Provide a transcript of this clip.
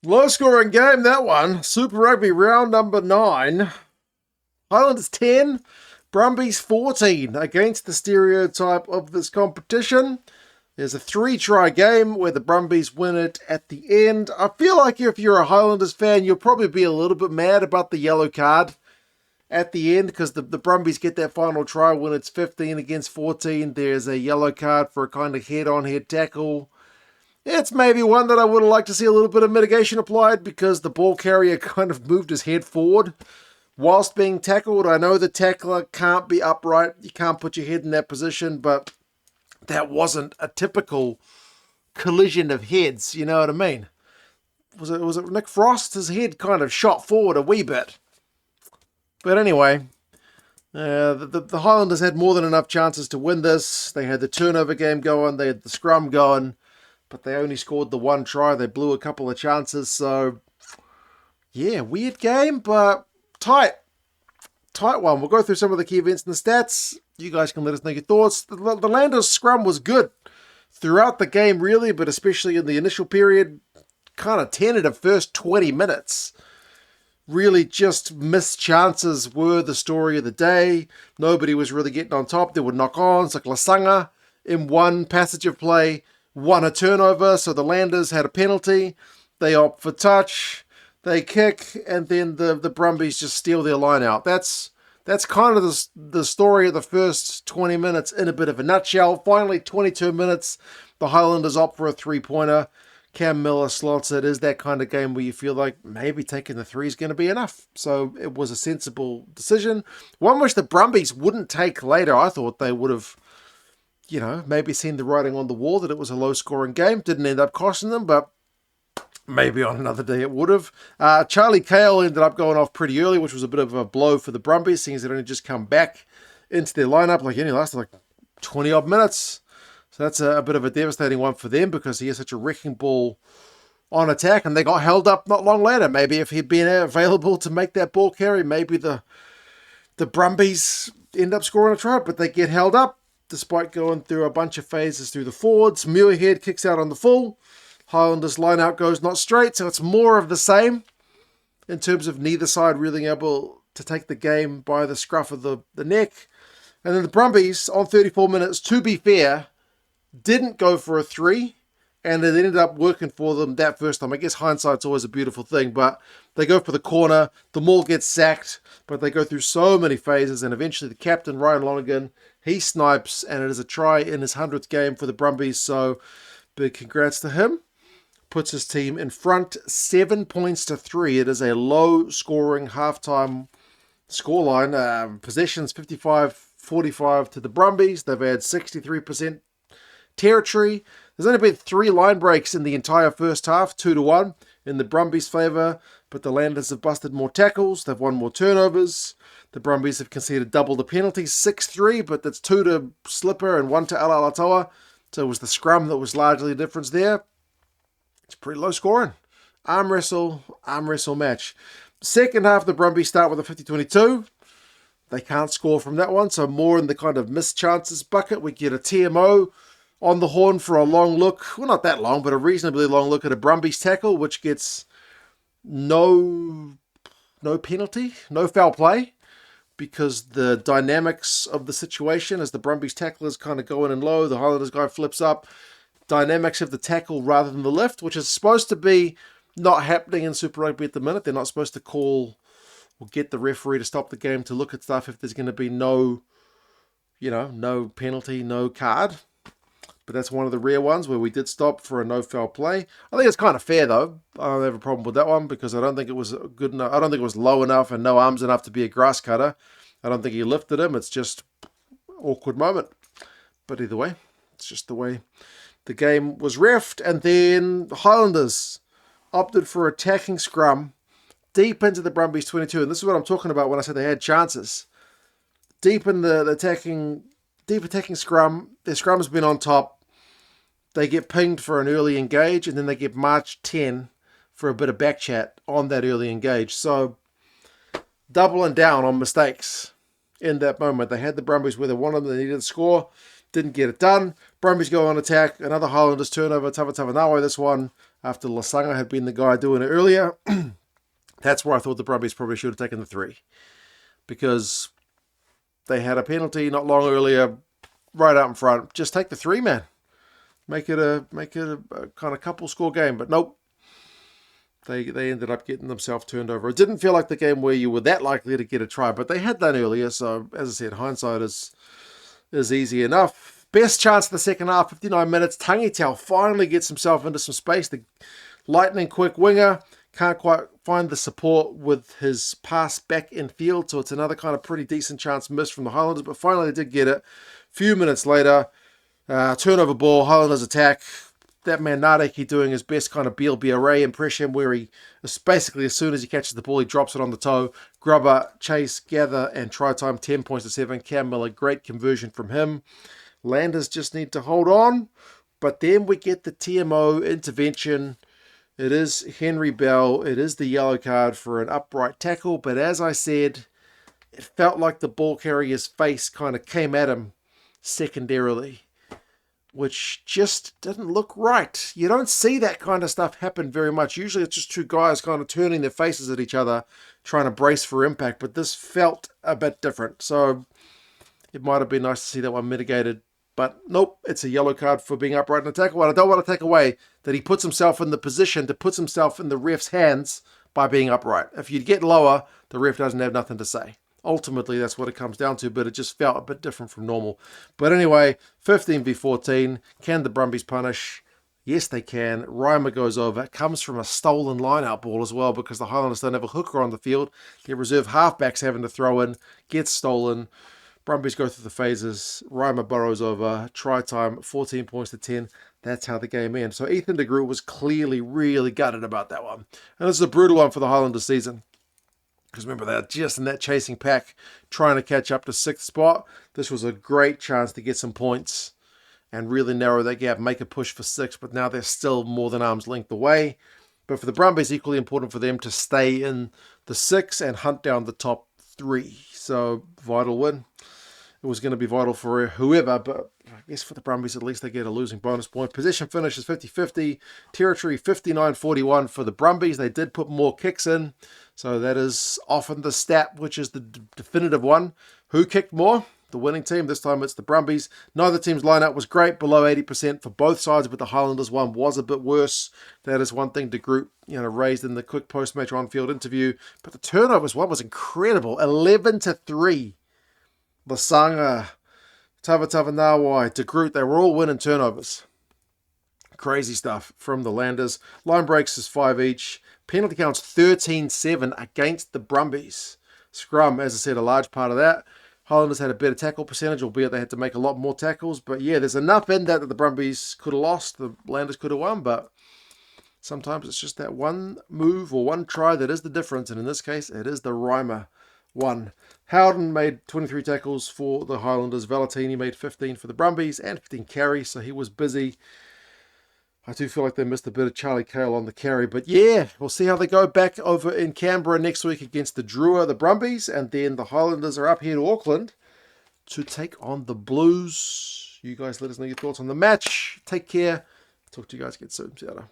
Low scoring game, that one. Super Rugby round number 9. Highlanders 10, Brumbies 14 against the stereotype of this competition. There's a 3-try game where the Brumbies win it at the end. I feel like if you're a Highlanders fan, you'll probably be a little bit mad about the yellow card at the end because the Brumbies get that final try when it's 15 against 14. There's a yellow card for a kind of head-on-head tackle. It's maybe one that I would have liked to see a little bit of mitigation applied because the ball carrier kind of moved his head forward whilst being tackled. I know the tackler can't be upright. You can't put your head in that position, but that wasn't a typical collision of heads, you know what I mean? Was it Nick Frost? His head kind of shot forward a wee bit. But anyway, the Highlanders had more than enough chances to win this. They had the turnover game going. They had the scrum going. But they only scored the 1 try. They blew a couple of chances. So, yeah, weird game, but tight. Tight one. We'll go through some of the key events and the stats. You guys can let us know your thoughts. The Landers scrum was good throughout the game, really, but especially in the initial period. Kind of tentative first 20 minutes. Really just missed chances were the story of the day. Nobody was really getting on top. There were knock-ons, like Lasanga in one passage of play won a turnover, so the Landers had a penalty. They opt for touch, they kick, and then the Brumbies just steal their line out. That's kind of the story of the first 20 minutes in a bit of a nutshell. Finally, 22 minutes, the Highlanders opt for a 3-pointer. Cam Miller slots it. Is that kind of game where you feel like maybe taking the 3 is going to be enough? So it was a sensible decision. One which the Brumbies wouldn't take later. I thought they would have, maybe seen the writing on the wall that it was a low-scoring game. Didn't end up costing them, but maybe on another day it would have. Charlie Cale ended up going off pretty early, which was a bit of a blow for the Brumbies, seeing as they'd only just come back into their lineup. Like, he only lasted like 20-odd minutes. So that's a bit of a devastating one for them because he is such a wrecking ball on attack, and they got held up not long later. Maybe if he'd been available to make that ball carry, maybe the Brumbies end up scoring a try, but they get held up. Despite going through a bunch of phases through the forwards. Muirhead kicks out on the full. Highlanders line out goes not straight, so it's more of the same in terms of neither side really able to take the game by the scruff of the neck. And then the Brumbies, on 34 minutes, to be fair, didn't go for a 3, and it ended up working for them that first time. I guess hindsight's always a beautiful thing, but they go for the corner, the maul gets sacked, but they go through so many phases, and eventually the captain, Ryan Lonergan, he snipes, and it is a try in his 100th game for the Brumbies, so big congrats to him. Puts his team in front 7 points to 3. It is a low-scoring halftime scoreline. Possessions 55-45 to the Brumbies. They've had 63% territory. There's only been 3 line breaks in the entire first half, 2-1 in the Brumbies' favour, but the Landers have busted more tackles. They've won more turnovers. The Brumbies have conceded double the penalties, 6-3, but that's 2 to Slipper and 1 to Alatoa. So it was the scrum that was largely the difference there. It's pretty low scoring. Arm wrestle match. Second half, the Brumbies start with a 50-22. They can't score from that one, so more in the kind of missed chances bucket. We get a TMO on the horn for a long look. Well, not that long, but a reasonably long look at a Brumbies tackle, which gets no penalty, no foul play, because the dynamics of the situation as the Brumbies tackler is kind of going in low, the Highlanders guy flips up. Dynamics of the tackle rather than the lift, which is supposed to be not happening in Super Rugby at the minute. They're not supposed to call or get the referee to stop the game to look at stuff if there's going to be no penalty, no card. But that's one of the rare ones where we did stop for a no foul play. I think it's kind of fair though. I don't have a problem with that one because I don't think it was good enough. I don't think it was low enough and no arms enough to be a grass cutter. I don't think he lifted him. It's just awkward moment. But either way, it's just the way the game was reffed. And then the Highlanders opted for attacking scrum deep into the Brumbies 22. And this is what I'm talking about when I said they had chances. Deep in the attacking scrum. Their scrum's been on top. They get pinged for an early engage, and then they get March 10 for a bit of back chat on that early engage. So, doubling down on mistakes in that moment. They had the Brumbies where they wanted them, they needed to score. Didn't get it done. Brumbies go on attack. Another Highlanders turnover. Tavatavanawai this one after Lasanga had been the guy doing it earlier. That's where I thought the Brumbies probably should have taken the 3. Because they had a penalty not long earlier right out in front. Just take the 3, man. Make it a kind of couple score game. But nope. They ended up getting themselves turned over. It didn't feel like the game where you were that likely to get a try, but they had done earlier. So, as I said, hindsight is easy enough. Best chance of the second half, 59 minutes. Tangitau finally gets himself into some space. The lightning quick winger can't quite find the support with his pass back in field. So, it's another kind of pretty decent chance missed from the Highlanders, but finally they did get it. A few minutes later, turnover ball, Highlanders attack. That man Nadeki doing his best kind of BLBRA impression where he basically as soon as he catches the ball he drops it on the toe. Grubber, chase, gather and try time 10 points to 7. Cam Miller, great conversion from him. Landers just need to hold on. But then we get the TMO intervention. It is Henry Bell. It is the yellow card for an upright tackle. But as I said, it felt like the ball carrier's face kind of came at him secondarily, which just didn't look right. You don't see that kind of stuff happen very much. Usually it's just two guys kind of turning their faces at each other, trying to brace for impact, but this felt a bit different. So it might have been nice to see that one mitigated, but nope, it's a yellow card for being upright in the tackle. And I don't want to take away that he puts himself in the position to put himself in the ref's hands by being upright. If you get lower, the ref doesn't have nothing to say. Ultimately, that's what it comes down to, but it just felt a bit different from normal. But anyway, 15v14. Can the Brumbies punish? Yes, they can. Reimer goes over. It comes from a stolen line-out ball as well because the Highlanders don't have a hooker on the field. Their reserve halfbacks having to throw in. Gets stolen. Brumbies go through the phases. Reimer burrows over. Try time, 14 points to 10. That's how the game ends. So Ethan de Groot was clearly really gutted about that one. And this is a brutal one for the Highlanders season. Because remember, they're just in that chasing pack, trying to catch up to 6th spot. This was a great chance to get some points and really narrow that gap, make a push for 6. But now they're still more than arm's length away. But for the Brumbies, equally important for them to stay in the 6 and hunt down the top 3. So, vital win. It was going to be vital for whoever, but I guess for the Brumbies, at least they get a losing bonus point. Possession finishes 50-50. Territory 59-41 for the Brumbies. They did put more kicks in, so that is often the stat, which is the definitive one. Who kicked more? The winning team. This time it's the Brumbies. Neither team's lineup was great, below 80% for both sides, but the Highlanders one was a bit worse. That is one thing de Groot, raised in the quick post-match on-field interview. But the turnovers one was incredible. 11-3. Lasanga, Tavatavanawai, de Groot, they were all winning turnovers. Crazy stuff from the Landers. Line breaks is 5 each. Penalty counts 13-7 against the Brumbies. Scrum, as I said, a large part of that. Highlanders had a better tackle percentage, albeit they had to make a lot more tackles. But yeah, there's enough in that the Brumbies could have lost, the Landers could have won, but sometimes it's just that one move or one try that is the difference. And in this case, it is the Reimer one. Howden made 23 tackles for the Highlanders. Valentini made 15 for the Brumbies and 15 carries, so he was busy. I do feel like they missed a bit of Charlie Cale on the carry, but yeah, we'll see how they go back over in Canberra next week against the Drua, the Brumbies, and then the Highlanders are up here to Auckland to take on the Blues. You guys let us know your thoughts on the match. Take care. Talk to you guys again soon. See you later.